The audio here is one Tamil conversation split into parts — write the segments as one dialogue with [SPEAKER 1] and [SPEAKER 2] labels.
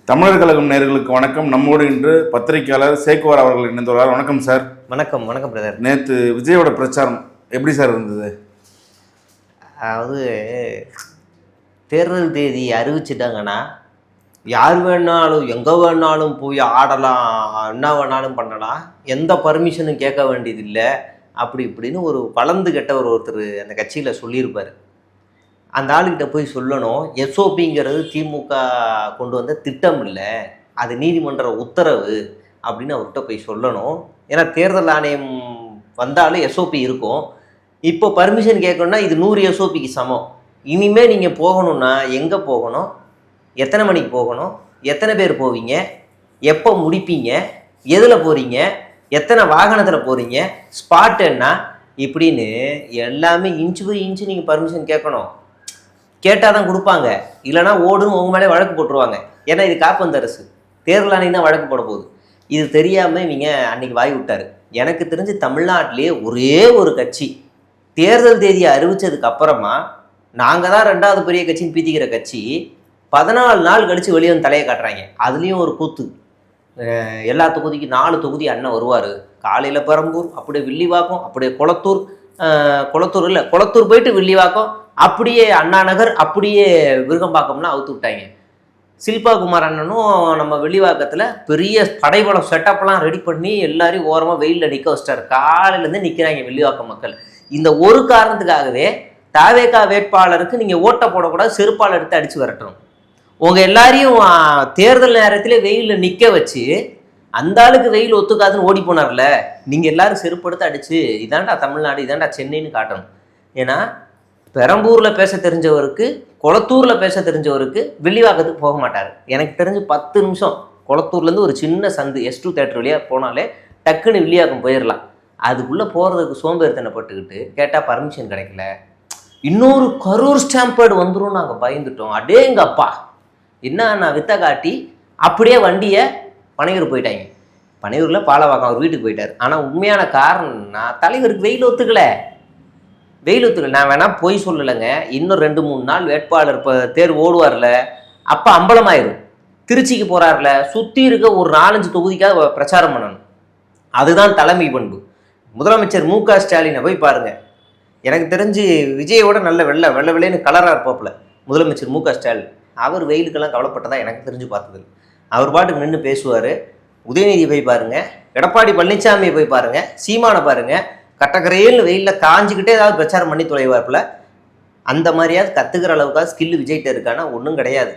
[SPEAKER 1] தமிழர் கழகம் நேயர்களுக்கு வணக்கம். நம்மோடு இன்று பத்திரிகையாளர் சேக்குவார் அவர்கள் இணைந்துள்ளார். வணக்கம் சார்.
[SPEAKER 2] வணக்கம். வணக்கம் பிரதர்.
[SPEAKER 1] நேற்று விஜயோட பிரச்சாரம் எப்படி சார் இருந்தது?
[SPEAKER 2] அதாவது தேர்தல் தேதி அறிவிச்சிட்டாங்கன்னா யார் வேணாலும் எங்கே வேணாலும் போய் ஆடலாம், என்ன வேணாலும் பண்ணலாம், எந்த பர்மிஷனும் கேட்க வேண்டியதில்லை அப்படி இப்படின்னு ஒரு வளர்ந்து கெட்டவர் ஒருத்தர் அந்த கட்சியில் சொல்லியிருப்பார். அந்த ஆளுக்கிட்ட போய் சொல்லணும், எஸ்ஓபிங்கிறது திமுக கொண்டு வந்த திட்டம் இல்லை, அது நீதிமன்ற உத்தரவு அப்படின்னு அவர்கிட்ட போய் சொல்லணும். ஏன்னா தேர்தல் ஆணையம் வந்தாலும் எஸ்ஓபி இருக்கும். இப்போ பர்மிஷன் கேட்கணுன்னா இது 100 எஸ்ஓபிக்கு சமம். இனிமேல் நீங்கள் போகணுன்னா எங்கே போகணும், எத்தனை மணிக்கு போகணும், எத்தனை பேர் போவீங்க, எப்போ முடிப்பீங்க, எதில் போகிறீங்க, எத்தனை வாகனத்தில் போகிறீங்க, ஸ்பாட் என்ன, இப்படின்னு எல்லாமே இன்ச்சு பை இன்ச்சு நீங்கள் பர்மிஷன் கேட்கணும். கேட்டால் தான் கொடுப்பாங்க, இல்லைனா ஓடுன்னு உங்கள் மேலே வழக்கு போட்டுருவாங்க. ஏன்னா இது காப்பந்த அரசு, தேர்தல் ஆணையம் தான் வழக்கு போட போகுது. இது தெரியாமல் இவங்க அன்றைக்கி வாய் விட்டார். எனக்கு தெரிஞ்சு தமிழ்நாட்டிலே ஒரே ஒரு கட்சி தேர்தல் தேதியை அறிவித்ததுக்கு அப்புறமா நாங்கள் தான் 2வது பெரிய கட்சின்னு பீத்திக்கிற கட்சி 14 நாள் கழித்து வெளியே வந்து தலையை காட்டுறாங்க. அதுலேயும் ஒரு கூத்து. எல்லா தொகுதிக்கு 4 தொகுதி அண்ணன் வருவார். காலையில் பெரம்பூர், அப்படியே வில்லிவாக்கம், அப்படியே குளத்தூர் போயிட்டு வில்லிவாக்கம், அப்படியே அண்ணா நகர், அப்படியே விருகம்பாக்கம்லாம் அவுத்து விட்டாங்க. சில்பா குமார் அண்ணனும் நம்ம வில்லிவாக்கத்தில் பெரிய படைபலம் செட்டப்லாம் ரெடி பண்ணி எல்லாரையும் ஓரமாக வெயிலில் நிற்க வச்சிட்டாரு. காலையிலேருந்து நிற்கிறாங்க வில்லிவாக்கம் மக்கள். இந்த ஒரு காரணத்துக்காகவே தாவேகா வேட்பாளருக்கு நீங்கள் ஓட்டை போடக்கூடாது, செருப்பால் எடுத்து அடித்து விரட்டணும். உங்கள் எல்லாரையும் தேர்தல் நேரத்திலே வெயிலில் நிற்க வச்சு அந்த ஆளுக்கு வெயில் ஒத்துக்காதுன்னு ஓடி போனார்ல, நீங்கள் எல்லாரும் செருப்படுத்து அடித்து இதாண்டா தமிழ்நாடு, இதாண்டா சென்னைன்னு காட்டணும். ஏன்னா பெரம்பூரில் பேச தெரிஞ்சவருக்கு, குளத்தூரில் பேச தெரிஞ்சவருக்கு வில்லிவாக்கத்துக்கு போக மாட்டார். எனக்கு தெரிஞ்சு 10 நிமிஷம் குளத்தூர்லேருந்து ஒரு சின்ன சந்து S2 தேட்டர் வழியாக போனாலே டக்குன்னு வில்லிவாக்கம் போயிடலாம். அதுக்குள்ளே போகிறதுக்கு சோம்பேறித்தனப்பட்டுக்கிட்டு கேட்டால் பர்மிஷன் கிடைக்கல, இன்னொரு கரூர் ஸ்டாம்பேர்டு வந்துடும், நாங்கள் பயந்துட்டோம், அடேங்கப்பா என்ன நான் வித்த காட்டி அப்படியே வண்டியை பனையூர் போயிட்டாங்க. பனையூரில் பாலவாக்கம் அவர் வீட்டுக்கு போயிட்டார். ஆனால் உண்மையான காரணம்னா தலைவருக்கு வெயில் ஒத்துக்கலை. நான் வேணால் போய் சொல்லலைங்க, இன்னும் 2-3 நாள் வேட்பாளர் இப்போ தேர்வு ஓடுவார்ல, அப்போ அம்பலமாயிரும். திருச்சிக்கு போகிறார்ல, சுற்றி இருக்க ஒரு 4-5 தொகுதிக்காக பிரச்சாரம் பண்ணணும். அதுதான் தலைமை பண்பு. முதலமைச்சர் மு.க. ஸ்டாலினை போய் பாருங்கள். எனக்கு தெரிஞ்சு விஜயோட நல்ல வெள்ளைன்னு கலராக இருப்பாப்புல முதலமைச்சர் மு.க. ஸ்டாலின். அவர் வெயிலுக்கெல்லாம் கவலைப்பட்டதா எனக்கு தெரிஞ்சு பார்த்தது. அவர் பாட்டுக்கு நின்று பேசுவார். உதயநிதி போய் பாருங்கள், எடப்பாடி பழனிசாமியை போய் பாருங்கள், சீமானை பாருங்கள், கட்டக்கரையில் வெயிலில் காஞ்சிக்கிட்டே ஏதாவது பிரச்சாரம் பண்ணி தொலைவார்ப்பில். அந்த மாதிரியாவது கற்றுக்கிற அளவுக்காக ஸ்கில்லு விஜய்கிட்ட இருக்கானா? ஒன்றும் கிடையாது.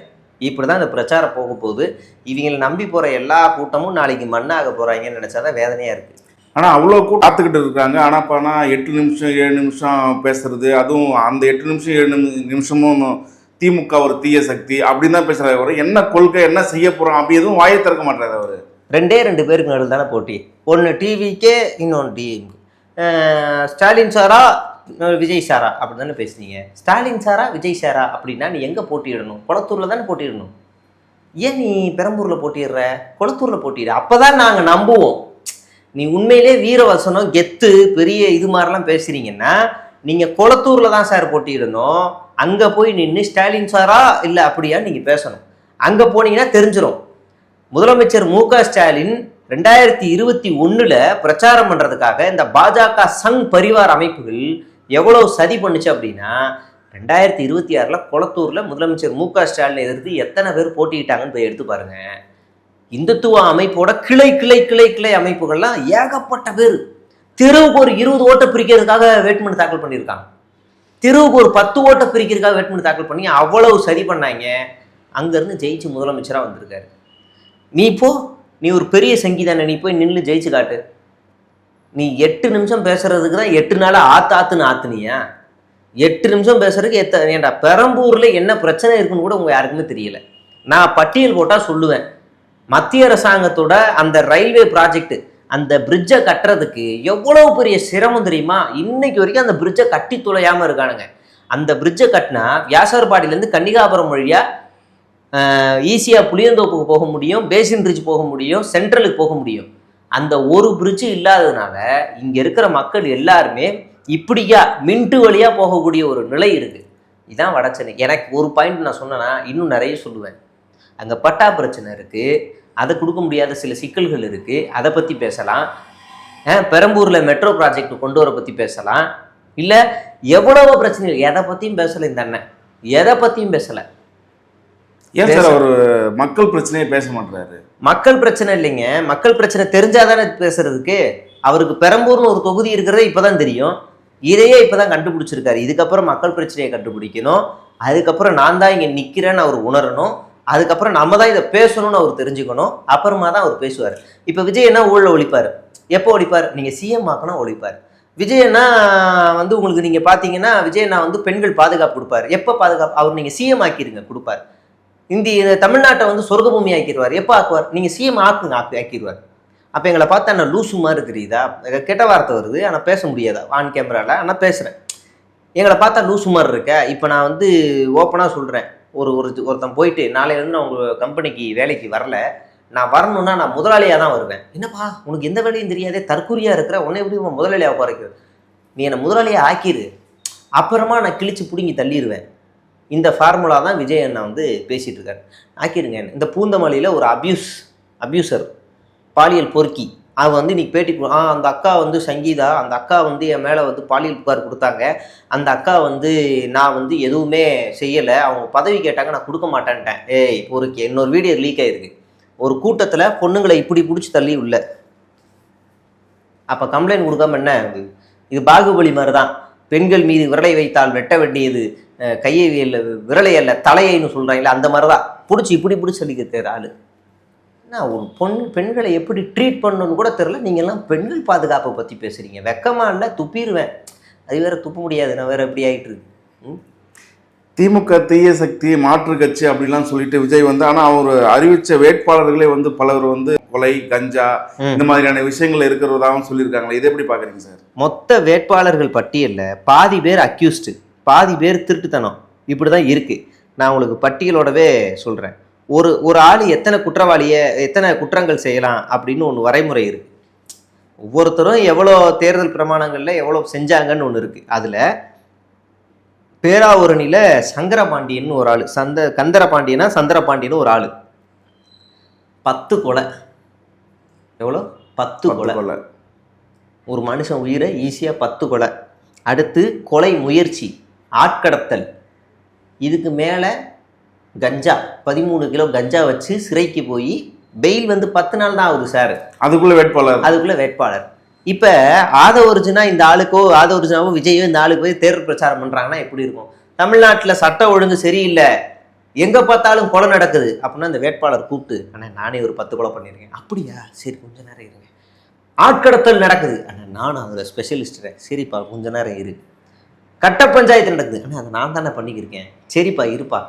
[SPEAKER 2] இப்படி தான் இந்த பிரச்சாரம் போக போகுது. இவங்களை நம்பி போகிற எல்லா கூட்டமும் நாளைக்கு மண்ணாக போகிறாங்கன்னு நினச்சாதான் வேதனையாக இருக்குது.
[SPEAKER 1] ஆனால் அவ்வளோ காத்துக்கிட்டு இருக்காங்க. ஆனால் போனால் 8 நிமிஷம் 7 நிமிஷம் பேசுறது, அதுவும் அந்த 8 நிமிஷம் 7 நிமிஷமும் திமுக ஒரு தீய சக்தி அப்படின்னு தான் பேசுகிறாரு. அவர் என்ன கொள்கை, என்ன செய்ய போகிறோம் அப்படி எதுவும் வாயை திறக்க மாட்டாரு. அவர்
[SPEAKER 2] 2 பேருக்கு நடுவில் தானே போட்டி. ஒன்று டிவிக்கே, இன்னொன்று டிஎம்கே. ஸ்டாலின் சாரா விஜய் சாரா அப்படி தானே பேசுனீங்க. ஸ்டாலின் சாரா விஜய் சாரா அப்படின்னா நீ எங்கே போட்டியிடணும்? குளத்தூரில் தானே போட்டியிடணும். ஏன் நீ பெரம்பூரில் போட்டிடுற? குளத்தூரில் போட்டியிட. அப்போ தான் நாங்கள் நம்புவோம். நீ உண்மையிலே வீரவசனம் கெத்து பெரிய இது மாதிரிலாம் பேசுகிறீங்கன்னா நீங்கள் குளத்தூரில் தான் சார் போட்டியிடணும். அங்கே போய் நின்று ஸ்டாலின் சாரா இல்லை அப்படியா நீங்கள் பேசணும். அங்கே போனீங்கன்னா தெரிஞ்சிடும். முதலமைச்சர் மு.க. ஸ்டாலின் 2021 பிரச்சாரம் பண்ணுறதுக்காக இந்த பாஜக சங் பரிவார் அமைப்புகள் எவ்வளோ சதி பண்ணுச்சு அப்படின்னா 2026 குளத்தூரில் முதலமைச்சர் மு.க. ஸ்டாலினை எதிர்த்து எத்தனை பேர் போட்டிக்கிட்டாங்கன்னு போய் எடுத்து பாருங்க. இந்துத்துவ அமைப்போட கிளை கிளை கிளை கிளை அமைப்புகள்லாம் ஏகப்பட்ட பேர். தெருவுக்கு ஒரு 20 ஓட்டை பிரிக்கிறதுக்காக வேட்புமனு தாக்கல் பண்ணியிருக்காங்க. தெருவுக்கு ஒரு 10 ஓட்டை பிரிக்கிறதுக்காக வேட்புமனு தாக்கல் பண்ணி அவ்வளவு சரி பண்ணாங்க. அங்கேருந்து ஜெயிச்சு முதலமைச்சராக வந்திருக்காரு. நீ ஒரு பெரிய சங்கீதான, நீ போய் நின்று ஜெயிச்சு காட்டு. நீ 8 நிமிஷம் பேசுறதுக்கு தான் 8 நாள் ஆத்துன்னு ஆத்துனியா? 8 நிமிஷம் பேசுறதுக்கு ஏன்டா? பெரம்பூரில் என்ன பிரச்சனை இருக்குன்னு கூட உங்கள் யாருக்குமே தெரியல. நான் பட்டியல் போட்டால் சொல்லுவேன். மத்திய அரசாங்கத்தோட அந்த ரயில்வே ப்ராஜெக்ட், அந்த பிரிட்ஜை கட்டுறதுக்கு எவ்வளோ பெரிய சிரமம் தெரியுமா? இன்னைக்கு வரைக்கும் அந்த பிரிட்ஜை கட்டி துளையாமல் இருக்கானுங்க. அந்த பிரிட்ஜை கட்டினா வியாசர்பாடியிலேருந்து கன்னிகாபுரம் வழியாக ஈஸியாக புளியந்தோப்புக்கு போக முடியும், பேசின் பிரிட்ஜ் போக முடியும், சென்ட்ரலுக்கு போக முடியும். அந்த ஒரு பிரிட்ஜு இல்லாததுனால இங்கே இருக்கிற மக்கள் எல்லாருமே இப்படியா மின்ட்டு வழியாக போகக்கூடிய ஒரு நிலை இருக்குது. இதுதான் வடச்சென்னை. எனக்கு ஒரு பாயிண்ட் நான் சொன்னேன்னா இன்னும் நிறைய சொல்லுவேன். அங்கே பட்டா பிரச்சனை இருக்குது, அதை கொடுக்க முடியாத சில சிக்கல்கள் இருக்குது, அதை பற்றி பேசலாம். பெரம்பூரில் மெட்ரோ ப்ராஜெக்ட் கொண்டு வர பற்றி பேசலாம். இல்லை எவ்வளவோ பிரச்சனைகள், எதை பற்றியும் பேசலை இந்த அண்ணன், எதை பற்றியும் பேசலை.
[SPEAKER 1] ஏன் சார் அவர் மக்கள் பிரச்சனையே பேச மாட்டாரு?
[SPEAKER 2] மக்கள் பிரச்சனை இல்லைங்க, மக்கள் பிரச்சனை தெரிஞ்சாதானே பேசுறதுக்கு. அவருக்கு பெரம்பூர்னு ஒரு தொகுதி இருக்கிறதே இப்போதான் தெரியும், இதையே இப்போதான் கண்டுபிடிச்சிருக்காரு. இதுக்கப்புறம் மக்கள் பிரச்சனையை கண்டுபிடிக்கணும், அதுக்கப்புறம் நான் தான் இங்கே நிற்கிறேன்னு அவர் உணரணும், அதுக்கப்புறம் நம்ம தான் இதை பேசணும்னு அவர் தெரிஞ்சுக்கணும், அப்புறமா தான் அவர் பேசுவார். இப்போ விஜய் என்ன ஊழல ஒழிப்பார்? எப்போ ஒழிப்பார்? நீங்கள் சிஎம் ஆக்கணும் ஒழிப்பார். விஜயண்ணா வந்து உங்களுக்கு நீங்கள் பார்த்தீங்கன்னா விஜயண்ணா வந்து பெண்கள் பாதுகாப்பு கொடுப்பார். எப்போ பாதுகாப்பு? அவர் நீங்கள் சிஎம் ஆக்கிடுங்க கொடுப்பார். தமிழ்நாட்டை வந்து சொர்க்கபூமி ஆக்கிடுவார். எப்போ ஆக்குவார்? நீங்கள் சிஎம் ஆக்குங்க ஆக்கிடுவார். அப்போ எங்களை பார்த்தா நான் லூசு மாதிரி தெரியுதா? கெட்ட வார்த்தை வருது, ஆனால் பேச முடியாதா ஆன் கேமராவில்? ஆனால் பேசுகிறேன். எங்களை பார்த்தா லூசு மாதிரி இருக்க. இப்போ நான் வந்து ஓப்பனாக சொல்கிறேன், ஒருத்தன் போயிட்டு நாளையிலேருந்து நான் உங்கள் கம்பெனிக்கு வேலைக்கு வரல, நான் வரணும்னா நான் முதலாளியாக தான் வருவேன். என்னப்பா உனக்கு எந்த வேலையும் தெரியாதே, தற்கூரியாக இருக்கிற, உன்னை எப்படி முதலாளியாக குறைக்குது? நீ என்னை முதலாளியாக ஆக்கிடு, அப்புறமா நான் கிழிச்சு பிடுங்கி தள்ளிடுவேன். இந்த ஃபார்முலா தான் விஜய் அண்ணா வந்து பேசிகிட்டு இருக்காரு. ஆக்கிடுங்க. இந்த பூந்தமல்லியில் ஒரு அப்யூசர் பாலியல் பொறுக்கி அவ வந்து இன்னைக்கு பேட்டி அந்த அக்கா வந்து சங்கீதா, அந்த அக்கா வந்து என் மேலே வந்து பாலியல் புகார் கொடுத்தாங்க, அந்த அக்கா வந்து நான் வந்து எதுவுமே செய்யலை, அவங்க பதவி கேட்டாங்க நான் கொடுக்க மாட்டேன்ட்டேன். ஏய் பொறுக்கி. இன்னொரு வீடியோ லீக் ஆகிருக்கு, ஒரு கூட்டத்தில் பொண்ணுங்களை இப்படி பிடிச்சி தள்ளி உள்ள. அப்போ கம்ப்ளைண்ட் கொடுக்காம என்ன? இது பாகுபலி மாதிரி தான். பெண்கள் மீது விரலை வைத்தால் வெட்ட வேண்டியது கையை விரலை அல்ல தலையைன்னு சொல்கிறாங்களே, அந்த மாதிரி தான் பிடிச்சி இப்படி பிடிச்சி சொல்லிக்கிற ஆள். நான் ஒரு பெண்களை எப்படி ட்ரீட் பண்ணணும்னு கூட தெரில, நீங்கள்லாம் பெண்கள் பாதுகாப்பை பற்றி பேசுகிறீங்க. வெக்கமாக இல்லை, துப்பிடுவேன். அது வேற துப்ப முடியாது, நான் வேற எப்படி ஆகிட்டு இருக்கு.
[SPEAKER 1] திமுக தீய சக்தி மாற்று கட்சி அப்படிலாம் சொல்லிட்டு விஜய் வந்து, ஆனால் அவர் அறிவித்த வேட்பாளர்களே வந்து பலர் வந்து கொலை, கஞ்சா இந்த மாதிரியான விஷயங்கள் இருக்கிறதாகவும் சொல்லியிருக்காங்களே, இதை எப்படி பார்க்குறீங்க சார்?
[SPEAKER 2] மொத்த வேட்பாளர்கள் பட்டியலில் பாதி பேர் அக்யூஸ்டு, பாதி பேர் திருட்டுத்தனம், இப்படி தான் இருக்குது. நான் உங்களுக்கு பட்டியலோடவே சொல்கிறேன். ஒரு ஆள் எத்தனை எத்தனை குற்றங்கள் செய்யலாம் அப்படின்னு ஒன்று வரைமுறை இருக்குது. ஒவ்வொருத்தரும் எவ்வளோ தேர்தல் பிரமாணங்களில் எவ்வளோ செஞ்சாங்கன்னு ஒன்று இருக்குது. அதில் பேராவூரணியில் சங்கரபாண்டியன்னு ஒரு ஆள், கந்தரபாண்டியனா சந்திரபாண்டியன்னு ஒரு ஆள் 10 கொலை. எவ்வளோ? 10 கொலை. ஒரு மனுஷன் உயிரை ஈஸியாக 10 கொலை. அடுத்து கொலை முயற்சி, ஆட்கடத்தல், இதுக்கு மேலே கஞ்சா 13 கிலோ கஞ்சா வச்சு சிறைக்கு போய் பெயில் வந்து 10 நாள் தான் ஆகுது சார். அதுக்குள்ள வேட்பாளர். இப்போ ஆதவர்ஜுனா இந்த ஆளுக்கோ, ஆதவர்ஜுனாவும் விஜயோ இந்த ஆளுக்கு போய் தேர்தல் பிரச்சாரம் பண்ணுறாங்கன்னா எப்படி இருக்கும்? தமிழ்நாட்டில் சட்ட ஒழுங்கு சரியில்லை, எங்கே பார்த்தாலும் கொலை நடக்குது அப்படின்னா இந்த வேட்பாளர் கூப்பிட்டு, ஆனால் நானே ஒரு 10 கொலை பண்ணியிருக்கேன். அப்படியா? சரி கொஞ்ச நேரம் இருங்க. ஆட்கடத்தல் நடக்குது, ஆனால் நானும் அதில் ஸ்பெஷலிஸ்ட்டு. சரிப்பா கொஞ்ச நேரம் இரு. கட்ட பஞ்சாயத்து நடக்குது, ஆனால் அதை நான் தானே பண்ணிக்கிருக்கேன். சரிப்பா இருப்பா.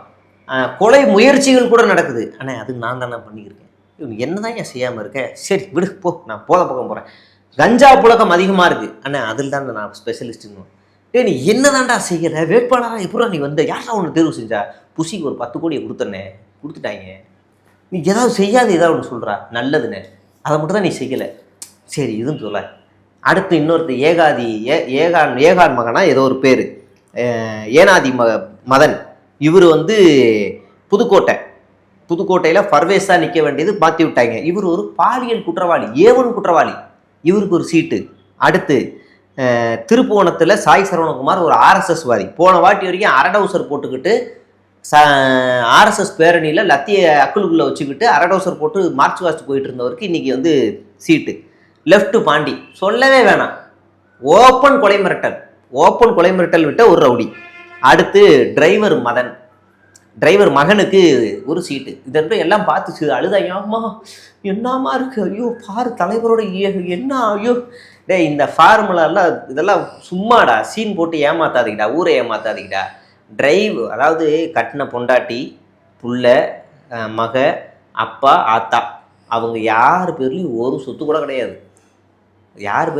[SPEAKER 2] கொலை முயற்சிகள் கூட நடக்குது, ஆனால் அது நான் தானே பண்ணிக்கிருக்கேன். இவங்க என்ன தான் ஏன் செய்யாமல் இருக்கேன்? சரி விடு போ, நான் போத பக்கம் போகிறேன். கஞ்சா புழக்கம் அதிகமாக இருக்குது, ஆனால் அதில் தான் நான் ஸ்பெஷலிஸ்ட்டுன்னு. நீ என்ன தான்டா செய்கிற? வேட்பாளராக எப்படா நீ வந்த? யாரா ஒன்று தேர்வு செஞ்சா? புசிக்கு ஒரு 10 கோடியை கொடுத்துட்டாங்க. நீ ஏதாவது செய்யாது, ஏதாவது ஒன்று சொல்கிறா நல்லதுன்னு, அதை மட்டும் தான் நீ செய்யலை. சரி இதுன்னு சொல்ல. அடுத்து இன்னொருத்தர் ஏகான் மகனா ஏதோ ஒரு பேர், ஏனாதி மதன். இவர் வந்து புதுக்கோட்டையில் பர்வேஸாக நிற்க வேண்டியது மாற்றி விட்டாங்க. இவர் ஒரு பாலியல் குற்றவாளி, ஏவன் குற்றவாளி, இவருக்கு ஒரு சீட்டு. அடுத்து திருப்புவனத்தில் சாய் சரவணகுமார் ஒரு RSS வாதி. போன வாட்டி வரைக்கும் அரடவுசர் போட்டுக்கிட்டு RSS பேரணியில் லத்திய அக்குளுக்குள்ளே வச்சுக்கிட்டு அரடவுசர் போட்டு மார்ச் வாஸ்ட் போயிட்டு இருந்தவருக்கு இன்றைக்கி வந்து சீட்டு. லெஃப்ட் பாண்டி சொல்லவே வேணாம், ஓப்பன் கொலை மிரட்டல் விட்ட ஒரு ரவுடி. அடுத்து டிரைவர் மகனுக்கு ஒரு சீட்டு. இதெல்லாம் எல்லாம் பார்த்து அழுதாங்க. அம்மா என்னம்மா இருக்கு, ஐயோ பாரு தலைவரோட என்ன, ஐயோ டே இந்த ஃபார்முலாலாம் இதெல்லாம் சும்மாடா, சீன் போட்டு ஏமாத்தாதீங்கடா, ஊரை ஏமாத்தாதீங்கடா. அதாவது கட்டின பொண்டாட்டி, புள்ள, மக, அப்பா, ஆத்தா, அவங்க யார் பேர்லையும் ஒரு சொத்து கூட கிடையாது. எல்லார்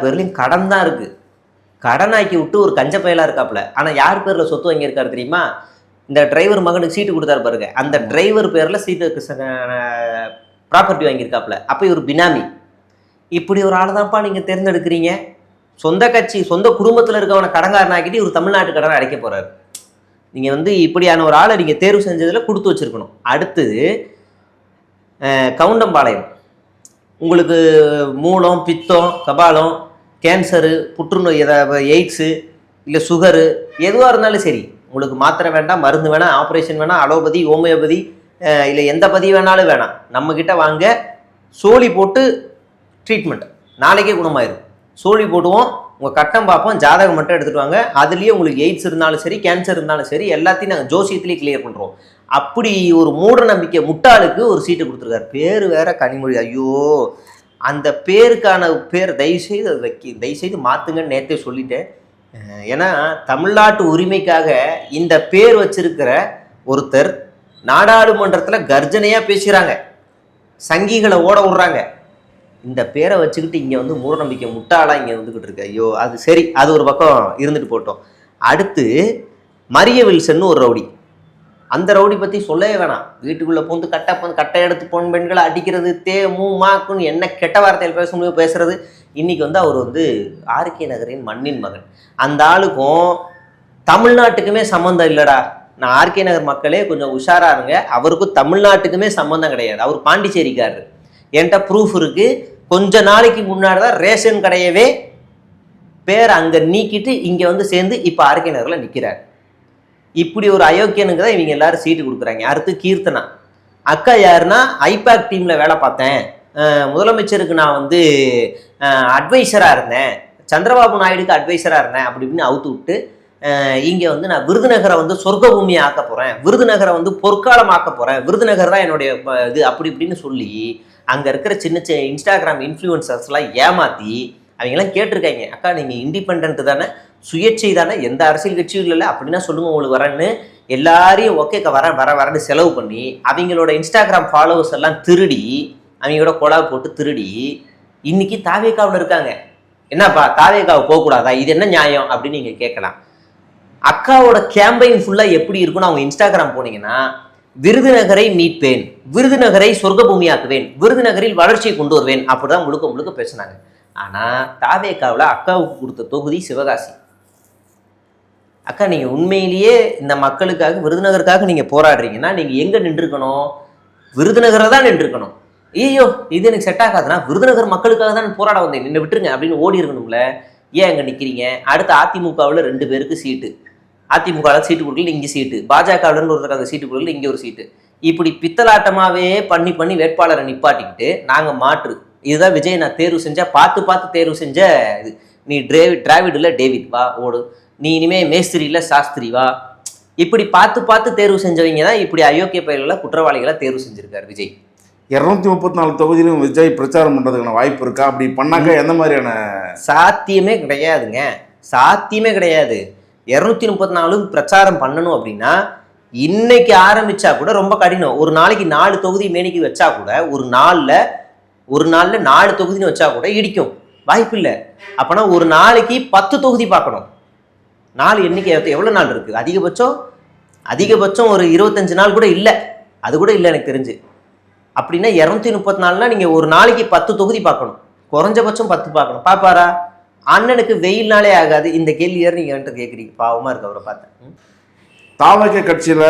[SPEAKER 2] பேர்லையும் கடன் தான் இருக்குது. கடனாக்கி விட்டு ஒரு கஞ்ச பயலாக இருக்காப்புல. ஆனால் யார் பேரில் சொத்து வாங்கியிருக்காரு தெரியுமா? இந்த டிரைவர் மகனுக்கு சீட்டு கொடுத்தாரு பாருங்க, அந்த டிரைவர் பேரில் சீட்டு ப்ராப்பர்ட்டி வாங்கியிருக்காப்புல. அப்போ இவர் பினாமி. இப்படி ஒரு ஆள் தான்ப்பா நீங்கள் தேர்ந்தெடுக்கிறீங்க. சொந்த கட்சி, சொந்த குடும்பத்தில் இருக்கவனை கடங்காரனாக்கிட்டு இவர் தமிழ்நாட்டு கடனை அடைக்க போகிறாரு. நீங்கள் வந்து இப்படியான ஒரு ஆளை நீங்கள் தேர்வு செஞ்சதில் கொடுத்து வச்சுருக்கணும். அடுத்தது கவுண்டம்பாளையம், உங்களுக்கு மூலம், பித்தம், கபாலம், கேன்சரு, புற்றுநோய், எய்ட்ஸு, இல்லை சுகரு, எதுவாக இருந்தாலும் சரி, உங்களுக்கு மாத்திரை வேண்டாம், மருந்து வேணாம், ஆப்ரேஷன் வேணாம், அலோபதி, ஹோமியோபதி, இல்லை எந்த பதி வேணாலும் வேணாம், நம்மக்கிட்ட வாங்க, சோழி போட்டு ட்ரீட்மெண்ட் நாளைக்கே குணமாயிரும். சோழி போட்டுவோம், உங்கள் கட்டம் பார்ப்போம், ஜாதகம் மட்டும் எடுத்துகிட்டு வாங்க, அதுலேயே உங்களுக்கு எய்ட்ஸ் இருந்தாலும் சரி, கேன்சர் இருந்தாலும் சரி, எல்லாத்தையும் நாங்கள் ஜோசியத்திலேயே கிளியர் பண்ணுறோம். அப்படி ஒரு மூட நம்பிக்கை முட்டாளுக்கு ஒரு சீட்டு கொடுத்துருக்காரு. பேர் வேற கனிமொழி. ஐயோ, அந்த பேருக்கான பேர் தயவுசெய்து அதை தயவுசெய்து மாற்றுங்கன்னு நேற்றே சொல்லிட்டேன். ஏன்னா தமிழ்நாட்டு உரிமைக்காக இந்த பேர் வச்சிருக்கிற ஒருத்தர் நாடாளுமன்றத்தில் கர்ஜனையாக பேசுகிறாங்க, சங்கிகளை ஓட விடுறாங்க. இந்த பேரை வச்சுக்கிட்டு இங்கே வந்து மூடநம்பிக்கை முட்டாளாக இங்கே வந்துக்கிட்டு இருக்கு. ஐயோ, அது சரி, அது ஒரு பக்கம் இருந்துட்டு போட்டோம். அடுத்து மரிய வில்சன்னு ஒரு ரவுடி. அந்த ரவுடி பற்றி சொல்லவே வேணாம். வீட்டுக்குள்ளே பூந்து கட்டை எடுத்து பொன் பெண்களை அடிக்கிறது, மாக்குன்னு என்ன கெட்ட வார்த்தையில் பேச முடியும் பேசுறது. இன்றைக்கி வந்து அவர் வந்து ஆர்கே நகரின் மண்ணின் மகன். அந்த ஆளுக்கும் தமிழ்நாட்டுக்குமே சம்மந்தம் இல்லைடா. நான் ஆர்கே நகர் மக்களே கொஞ்சம் உஷாராக இருங்க. அவருக்கும் தமிழ்நாட்டுக்குமே சம்மந்தம் கிடையாது. அவர் பாண்டிச்சேரிக்காரரு. என்கிட்ட ப்ரூஃப் இருக்குது. கொஞ்ச நாளைக்கு முன்னாடி தான் ரேஷன் கடையவே பேர் அங்கே நீக்கிட்டு இங்கே வந்து சேர்ந்து இப்போ ஆர்கே நகரில் நிற்கிறார். இப்படி ஒரு அயோக்கியனுக்கு தான் இவங்க எல்லாரும் சீட்டு கொடுக்குறாங்க. அடுத்து கீர்த்தனா அக்கா யாருன்னா, ஐபேக் டீமில் வேலை பார்த்தேன், முதலமைச்சருக்கு நான் வந்து அட்வைசராக இருந்தேன், சந்திரபாபு நாயுடுக்கு அட்வைசராக இருந்தேன் அப்படி இப்படின்னு அவுத்து விட்டு இங்கே வந்து நான் விருதுநகரை வந்து சொர்க்க பூமியை ஆக்க போகிறேன், விருதுநகரை வந்து பொற்காலம் ஆக்க போகிறேன், விருதுநகர் தான் என்னுடைய இது அப்படி இப்படின்னு சொல்லி அங்கே இருக்கிற சின்ன சின்ன இன்ஸ்டாகிராம் இன்ஃப்ளூயன்சர்ஸ்லாம் ஏமாற்றி அவங்கெல்லாம் கேட்டிருக்காங்க. அக்கா நீங்கள் இண்டிபெண்ட் தானே, சுயேட்சை தானே, எந்த அரசியல் கட்சியும் இல்லைல்ல, அப்படின்னா சொல்லுங்கள் உங்களுக்கு வரேன்னு எல்லாரையும் ஓகேக்கா வரேன்னு செலவு பண்ணி அவங்களோட இன்ஸ்டாகிராம் ஃபாலோவர்ஸ் எல்லாம் திருடி அவங்களோட கொலா போட்டு திருடி இன்னைக்கு தாவேக்காவில் இருக்காங்க. என்னப்பா தாவேக்காவை போகக்கூடாதா, இது என்ன நியாயம் அப்படின்னு நீங்கள் கேட்கலாம். அக்காவோட கேம்பெயின் ஃபுல்லாக எப்படி இருக்குன்னு அவங்க இன்ஸ்டாகிராம் போனீங்கன்னா, விருதுநகரை மீட்பேன், விருதுநகரை சொர்க்க பூமியாக்குவேன், விருதுநகரில் வளர்ச்சியை கொண்டு வருவேன், அப்படிதான் முழுக்க முழுக்க பேசினாங்க. ஆனால் தாவேக்காவில் அக்காவுக்கு கொடுத்த தொகுதி சிவகாசி. அக்கா நீங்கள் உண்மையிலேயே இந்த மக்களுக்காக விருதுநகருக்காக நீங்கள் போராடுறீங்கன்னா நீங்கள் எங்கே நின்றுக்கணும், விருதுநகரை தான் நின்றுக்கணும். ஐயோ இது எனக்கு செட் ஆகாதுன்னா விருதுநகர் மக்களுக்காக தான் போராட வந்தேன், நின்று விட்டுருங்க அப்படின்னு ஓடி இருக்கணும்ல. ஏன் அங்கே நிற்கிறீங்க? அடுத்து அதிமுகவில் 2 பேருக்கு சீட்டு, அதிமுகவில் சீட்டு கொடுக்கல, இங்கே சீட்டு, பாஜகவிலன்னு ஒருத்தர் சீட்டு கொடுக்கல, இங்கே ஒரு சீட்டு. இப்படி பித்தலாட்டமாகவே பண்ணி வேட்பாளரை நிப்பாட்டிக்கிட்டு நாங்கள் மாற்று, இதுதான் விஜய் நான் தேர்வு செஞ்சேன், பார்த்து தேர்வு செஞ்ச இது, நீ டிராவிட் இல்லை டேவிட் வா ஓடு, நீ இனிமே மேஸ்திரி இல்லை சாஸ்திரி வா, இப்படி பார்த்து தேர்வு செஞ்சவங்க தான் இப்படி அயோக்கிய பயிர்களை குற்றவாளிகளை தேர்வு செஞ்சிருக்காரு விஜய்.
[SPEAKER 1] 234 தொகுதியிலும் விஜய் பிரச்சாரம் பண்ணுறதுக்கான வாய்ப்பு இருக்கா? அப்படி பண்ணாக்க எந்த மாதிரியான?
[SPEAKER 2] சாத்தியமே கிடையாதுங்க, சாத்தியமே கிடையாது. 234 பிரச்சாரம் பண்ணணும் அப்படின்னா இன்னைக்கு ஆரம்பிச்சா கூட ரொம்ப கடினம். ஒரு நாளைக்கு 4 தொகுதி மேனிக்கு வச்சா கூட ஒரு நாளில் 4 தொகுதின்னு வச்சா கூட இடிக்கும், வாய்ப்பு இல்லை. அப்போனா ஒரு நாளைக்கு 10 தொகுதி பார்க்கணும். நாள் எண்ணிக்கை எவ்வளோ நாள் இருக்குது? அதிகபட்சம் ஒரு 25 நாள் கூட இல்லை, அது கூட இல்லை எனக்கு தெரிஞ்சு. அப்படின்னா 234 நீங்கள் ஒரு நாளைக்கு 10 தொகுதி பார்க்கணும், குறைஞ்சபட்சம் 10 பார்க்கணும். பாப்பாரா? அண்ணனுக்கு வெயில்னாலே ஆகாது. இந்த கேள்வி நீங்கள் என்கிட்ட கேட்குறீங்க, பாவமாக இருக்கு அவரை பார்த்தேன்.
[SPEAKER 1] தாவக கட்சியில்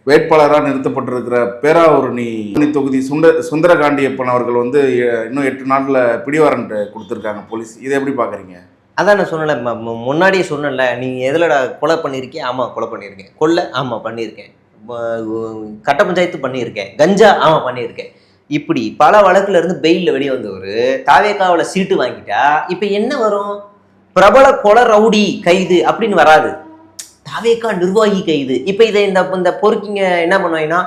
[SPEAKER 1] வேட்பாளராக நிறுத்தப்பட்டிருக்கிற பேராவூரணி தொகுதி சுந்தரகாண்டியப்பன் அவர்கள் வந்து இன்னும் 8 நாளில் பிடிவாரண்ட் கொடுத்துருக்காங்க போலீஸ். இதை எப்படி பார்க்குறீங்க?
[SPEAKER 2] அதான் நான் சொன்னேன், முன்னாடியே சொன்னேன்ல, நீங்கள் எதில் கொலை பண்ணியிருக்கேன்? ஆமாம் கொலை பண்ணியிருக்கேன். கொள்ளை? ஆமாம் பண்ணியிருக்கேன். கட்ட பஞ்சாயத்து பண்ணியிருக்கேன். கஞ்சா? ஆமாம் பண்ணியிருக்கேன். இப்படி பல வழக்குல இருந்து பெயிலில் வெளியே வந்தவர் தாவேக்காவில் சீட்டு வாங்கிட்டா இப்போ என்ன வரும்? பிரபல கொலை ரவுடி கைது அப்படின்னு வராது, தாவேக்கா நிர்வாகி கைது. இப்போ இதை இந்த பொறுக்கிங்க என்ன பண்ணுவாங்கன்னா,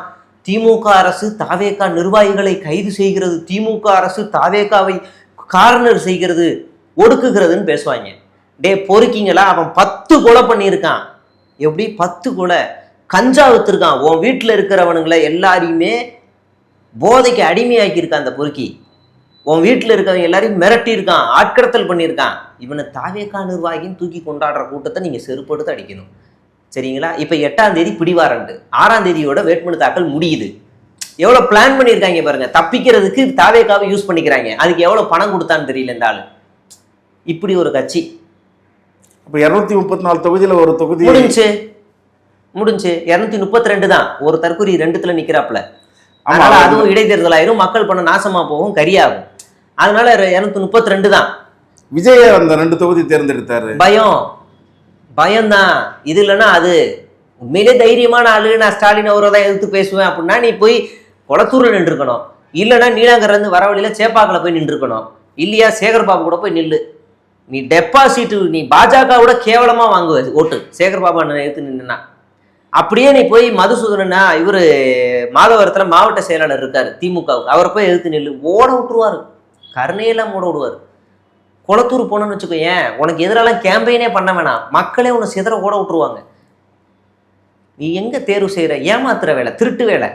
[SPEAKER 2] திமுக அரசு தாவேக்கா நிர்வாகிகளை கைது செய்கிறது, திமுக அரசு தாவேக்காவை கார்னர் செய்கிறது, ஒடுக்குகிறதுன்னு பேசுவாங்க. டே பொறுக்கிங்களா, அவன் 10 கொலை பண்ணியிருக்கான். எப்படி 10 கொலை? கஞ்சா வித்துருக்கான். உன் வீட்டில் இருக்கிறவனுங்களை எல்லாரையுமே போதைக்கு அடிமையாக்கியிருக்கான் அந்த பொறுக்கி. உன் வீட்டில் இருக்கிறவங்க எல்லாரையும் மிரட்டியிருக்கான், ஆட்கடத்தல் பண்ணியிருக்கான். இவனை தாவேக்கா நிர்வாகின்னு தூக்கி கொண்டாடுற கூட்டத்தை நீங்கள் செருப்படுத்து அடிக்கணும், சரிங்களா? இப்போ 8ஆம் தேதி பிடிவாரண்டு, 6ஆம் தேதியோட வேட்புமனு தாக்கல் முடியுது. எவ்வளோ பிளான் பண்ணியிருக்காங்க பாருங்க, தப்பிக்கிறதுக்கு தாவேக்காவை யூஸ் பண்ணிக்கிறாங்க. அதுக்கு எவ்வளோ பணம் கொடுத்தான்னு தெரியல இந்த ஆளு. இப்படி ஒரு கட்சி.
[SPEAKER 1] இப்போ 234 தொகுதியில் ஒரு தொகுதி
[SPEAKER 2] முடிஞ்சு முடிஞ்சு 232 தான். ஒரு தற்கொலை 2த்துல நிக்கிறாப்புல.
[SPEAKER 1] ஆமா,
[SPEAKER 2] அதனால அதுவும் இடைத்தேர்தல் ஆயிரும், மக்கள் பணம் நாசமா போகும், கரியாகும். அதனால 232 தான்.
[SPEAKER 1] விஜய் அந்த 2 தொகுதி தேர்ந்தெடுத்தாரு.
[SPEAKER 2] பயம்தான். இது இல்லைன்னா அது. உண்மையிலே தைரியமான ஆளு, நான் ஸ்டாலின் அவரை தான் எதிர்த்து பேசுவேன் அப்படின்னா நீ போய் கொளத்தூர்ல நின்றுக்கணும், இல்லைன்னா நீலாங்கர்ல இருந்து வர வழியில சேப்பாக்கில் போய் நின்றுக்கணும், இல்லையா சேகர் பாபு கூட போய் நில்லு. நீ டெபாசிட் நீ பாஜகவோட கேவலமா வாங்குவ ஓட்டு சேகர் பாபு அண்ணன் எடுத்து நின்னா. அப்படியே நீ போய் மதுசூதனா இவரு மாதவரத்துல மாவட்ட செயலாளர் இருக்காரு திமுகவுக்கு, அவரை போய் எதிர்த்து நில்லு, ஓட விட்டுருவாரு, கருணையெல்லாம் ஓட விடுவாரு. குளத்தூர் போனோன்னு வச்சுக்கோ, ஏன் உனக்கு எதிரெல்லாம் கேம்பெயினே பண்ண வேணாம், மக்களே உன்னை சிதற ஓட விட்டுருவாங்க. நீ எங்க தேர்வு செய்யற? ஏமாத்துற வேலை, திருட்டு வேலை.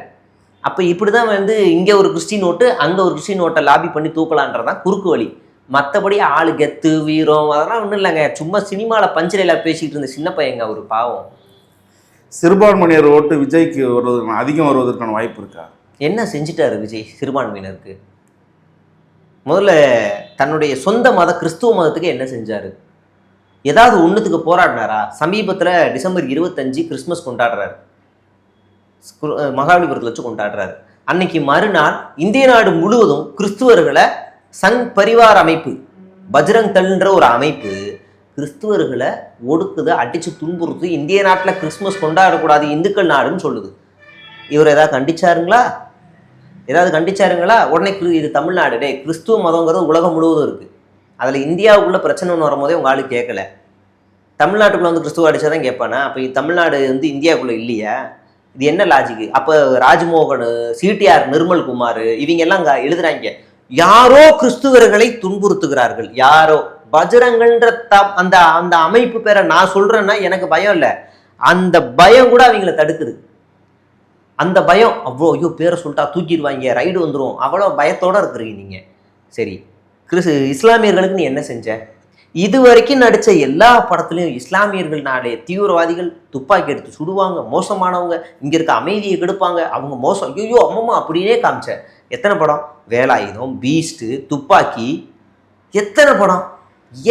[SPEAKER 2] அப்ப இப்படிதான் இங்க ஒரு கிறிஸ்டின் ஓட்டு, அங்க ஒரு கிறிஸ்டின் ஓட்டை லாபி பண்ணி தூக்கலான்றதான் குறுக்கு வழி. மற்றபடி ஆளு கெத்து வீரம் அதெல்லாம் ஒன்றும் இல்லைங்க. சும்மா சினிமாவில் பஞ்சரையில பேசிட்டு இருந்த சின்ன பையங்க ஒரு பாவம்.
[SPEAKER 1] சிறுபான்மையினர் ஓட்டு விஜய்க்கு அதிகம் வருவதற்கான வாய்ப்பு இருக்கா? என்ன
[SPEAKER 2] செஞ்சிட்டாரு விஜய் சிறுபான்மையினருக்கு? முதல்ல தன்னுடைய சொந்த மத கிறிஸ்துவ மதத்துக்கு என்ன செஞ்சாரு? ஏதாவது ஒன்றுத்துக்கு போராடினாரா? சமீபத்தில் டிசம்பர் 25 கிறிஸ்மஸ் கொண்டாடுறாரு, மகாபலிபுரத்தில் வச்சு கொண்டாடுறாரு. அன்னைக்கு மறுநாள் இந்திய நாடு முழுவதும் கிறிஸ்துவர்களை சங் பரிவார் அமைப்பு, பஜ்ரங் தள்ன்ற ஒரு அமைப்பு கிறிஸ்துவர்களை ஒடுக்குது, அடிச்சு துன்புறுத்து, இந்திய நாட்டில் கிறிஸ்மஸ் கொண்டாடக்கூடாது, இந்துக்கள் நாடுன்னு சொல்லுது. இவர் ஏதாவது கண்டிச்சாருங்களா? உடனே இது தமிழ்நாடு, டே கிறிஸ்துவ மதங்கிறது உலகம் முழுவதும் இருக்கு, அதில் இந்தியாவுக்குள்ள பிரச்சனைன்னு வரும்போதே உங்க ஆளு கேட்கல. தமிழ்நாட்டுக்குள்ள கிறிஸ்துவ அடிச்சாதான் கேட்பானா? அப்போ தமிழ்நாடு இந்தியாவுக்குள்ள இல்லையா? இது என்ன லாஜிக்கு? அப்போ ராஜ்மோகன், சிடிஆர் நிர்மல்குமார் இவங்க எல்லாம் எழுதுறாங்க, யாரோ கிறிஸ்துவர்களை துன்புறுத்துகிறார்கள், யாரோ பஜ்ரங்கன்ற அந்த அந்த அமைப்பு பேரை நான் சொல்றேன்னா எனக்கு பயம் இல்லை, அந்த பயம் கூட அவங்கள தடுக்குது. அந்த பயம் அவ்வளோ, ஐயோ பேரை சொல்லிட்டா தூக்கிடுவாங்க, ரைடு வந்துடும், அவ்வளோ பயத்தோட இருக்கிறீங்க நீங்க. சரி, இஸ்லாமியர்களுக்கு நீ என்ன செஞ்ச? இது வரைக்கும் நடிச்ச எல்லா படத்துலையும் இஸ்லாமியர்கள்னாலே தீவிரவாதிகள் துப்பாக்கி எடுத்து சுடுவாங்க, மோசமானவங்க, இங்க இருக்க அமைதியை கெடுப்பாங்க, அவங்க மோசம், ஐயோ அம்மம்மா அப்படின்னே காமிச்ச. எத்தனை படம்? வேலாயுதம், பீஸ்ட், துப்பாக்கி, எத்தனை படம்?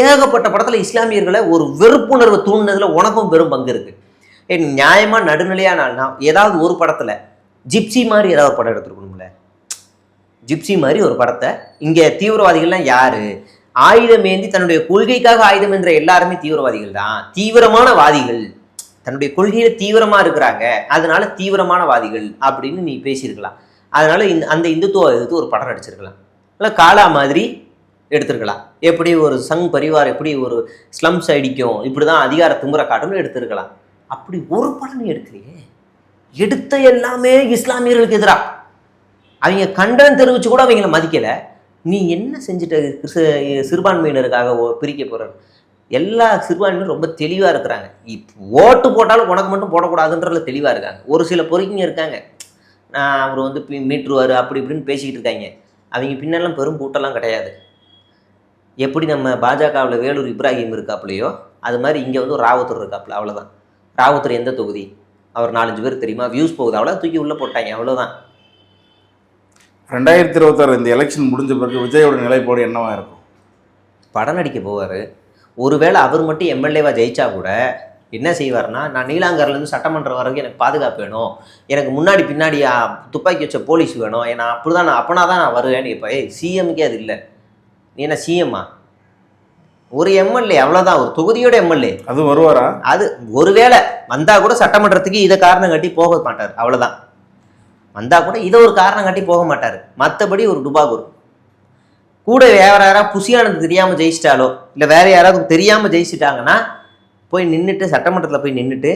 [SPEAKER 2] ஏகப்பட்ட படத்துல இஸ்லாமியர்களை ஒரு வெறுப்புணர்வு தூண்டினதுல உனக்கும் பெரும் பங்கு இருக்கு. நியாயமா நடுநிலையான ஏதாவது ஒரு படத்துல ஜிப்சி மாதிரி ஏதாவது ஒரு படம் எடுத்துருக்கணும்ல. ஜிப்சி மாதிரி ஒரு படத்தை, இங்க தீவிரவாதிகள்லாம் யாரு? ஆயுதம் ஏந்தி தன்னுடைய கொள்கைக்காக ஆயுதம் என்ற எல்லாருமே தீவிரவாதிகள் தான், தீவிரமான வாதிகள், தன்னுடைய கொள்கையில தீவிரமா இருக்கிறாங்க, அதனால தீவிரமான வாதிகள் அப்படின்னு நீ பேசியிருக்கலாம். அதனால அந்த இந்துத்துவ எதிர்த்து ஒரு படம் நடிச்சிருக்கலாம், இல்லை காலா மாதிரி எடுத்திருக்கலாம், எப்படி ஒரு சங் பரிவார் எப்படி ஒரு ஸ்லம்ஸ் அடிக்கும், இப்படிதான் அதிகார திமுறை காட்டும்னு எடுத்திருக்கலாம். அப்படி ஒரு படம் நீ எடுக்கலையே, எடுத்த எல்லாமே இஸ்லாமியர்களுக்கு எதிராக, அவங்க கண்டனம் தெரிவிச்சு கூட அவங்கள மதிக்கல. நீ என்ன செஞ்சுட்ட? சிறுபான்மையினருக்காக பிரிக்க போற எல்லா சிறுபான்மையினரும் ரொம்ப தெளிவா இருக்கிறாங்க. ஓட்டு போட்டாலும் உனக்கு மட்டும் போடக்கூடாதுன்றதுல தெளிவா இருக்காங்க. ஒரு சில பொறுக்கிங்க இருக்காங்க, அவர் மீட்டுருவார் அப்படி இப்படின்னு பேசிக்கிட்டு இருக்காங்க. அவங்க பின்னெல்லாம் பெரும் கூட்டெல்லாம் கிடையாது. எப்படி நம்ம பாஜகவில் வேலூர் இப்ராஹிம் இருக்காப்புலையோ அது மாதிரி இங்கே ஒரு ராவத்தூர் இருக்காப்புல, அவ்வளோதான். ராவத்தூர் எந்த தொகுதி? அவர் 4-5 பேர் தெரியுமா? வியூஸ் போகுது, அவ்வளோ தூக்கி உள்ளே போட்டாங்க, அவ்வளோதான்.
[SPEAKER 1] 2026 இந்த எலெக்ஷன் முடிஞ்ச பிறகு விஜயோட நிலைப்பாடு என்னவா இருக்கும்?
[SPEAKER 2] படம் நடிக்க போவார். ஒருவேளை அவர் மட்டும் எம்எல்ஏவா ஜெயிச்சா கூட என்ன செய்வார்னா, நான் நீலாங்கர்லேருந்து சட்டமன்றம் வரைக்கும் எனக்கு பாதுகாப்பு வேணும், எனக்கு முன்னாடி பின்னாடி துப்பாக்கி வச்ச போலீஸ் வேணும், ஏன்னா அப்படிதான் அப்பனா தான் நான் வருவேன்னு. இப்போ சிஎம்க்கே அது இல்லை, நீ என்ன சிஎம்மா? ஒரு எம்எல்ஏ அவ்வளோதான், ஒரு தொகுதியோட எம்எல்ஏ. அது வருவாரா? அது ஒருவேளை வந்தா கூட சட்டமன்றத்துக்கு இதை காரணம் காட்டி போக மாட்டார், அவ்வளோதான். வந்தா கூட இதை ஒரு காரணம் காட்டி போக மாட்டார். மற்றபடி ஒரு டுபாகூர் கூட வேற யாராவது புசியானது தெரியாமல் ஜெயிச்சிட்டாலோ இல்லை வேற யாராவது தெரியாமல் ஜெயிச்சிட்டாங்கன்னா போய் நின்றுட்டு சட்டமன்றத்தில் போய் நின்றுட்டு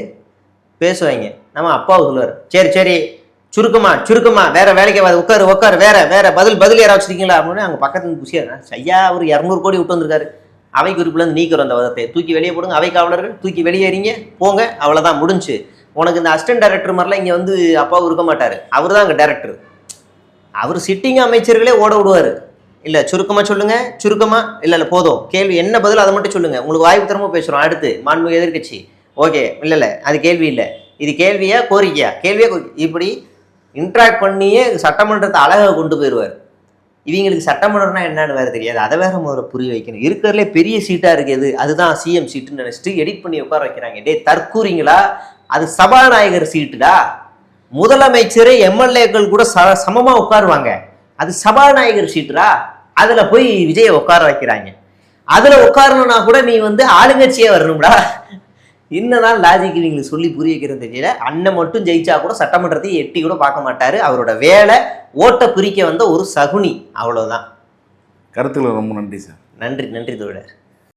[SPEAKER 2] பேசுவாங்க. நம்ம அப்பாவை சொல்லுவார், சரி சரி சுருக்கமா வேற வேலைக்கு உட்காரு வேற பதில் யாராவது வச்சுருக்கீங்களா அப்படின்னு. அங்கே பக்கத்துல புசியா ஐயா ஒரு 200 கோடி விட்டு வந்திருக்காரு, அவை குறிப்பிலேருந்து நீக்கிறோம், அந்த வதத்தை தூக்கி வெளியே போடுங்க, அவை காவலர்கள் தூக்கி வெளியேறீங்க போங்க, அவ்வளோதான் முடிஞ்சு. உனக்கு இந்த அசிஸ்டன்ட் டைரக்டர் மாதிரிலாம் இங்கே அப்பாவும் இருக்க மாட்டார், அவர் தான் அங்கே டைரக்டர். அவர் சிட்டிங் அமைச்சர்களே ஓட விடுவார். இல்லை சுருக்கமாக சொல்லுங்க, இல்லை போதும், கேள்வி என்ன பதில் அதை மட்டும் சொல்லுங்க, உங்களுக்கு வாய்ப்பு திறமை பேசுகிறோம், அடுத்து மாண்புமிகு எதிர்க்கட்சி, ஓகே இல்லை அது கேள்வி இல்லை, இது கேள்வியா கோரிக்கையா, இப்படி இன்ட்ராக்ட் பண்ணியே சட்டமன்றத்தை அழகாக கொண்டு போயிடுவார். இவங்களுக்கு சட்டமன்றம்னா என்னன்னு வேறு தெரியாது, அதை வேற முதல்ல புரிய வைக்கணும். இருக்கிறதுலே பெரிய சீட்டாக இருக்குது, அதுதான் சிஎம் சீட்டுன்னு நினச்சிட்டு எடிட் பண்ணி உட்கார வைக்கிறாங்க. டே தற்கூறிங்களா, அது சபாநாயகர் சீட்டுடா. முதலமைச்சர் எம்எல்ஏக்கள் கூட சமமா உட்காருவாங்க. அது சபாநாயகர் சீட்டுடா. அதுல போய் விஜயை உட்கார வைக்கிறாங்க. அதுல உட்காரணும்னா கூட நீ ஆளுங்கட்சியே வரணும்டா. என்னதான் லாஜிக் இவங்களுக்கு சொல்லி புரிய வைக்கிறது தெரியல. அண்ணன் மட்டும் ஜெயிச்சா கூட சட்டமன்றத்தை எட்டி கூட பார்க்க மாட்டாரு. அவரோட வேலை ஓட்டை பிரிக்க வந்த ஒரு சகுனி, அவ்வளவுதான்.
[SPEAKER 1] கருத்துக்கள் ரொம்ப நன்றி சார்.
[SPEAKER 2] நன்றி தோழர்.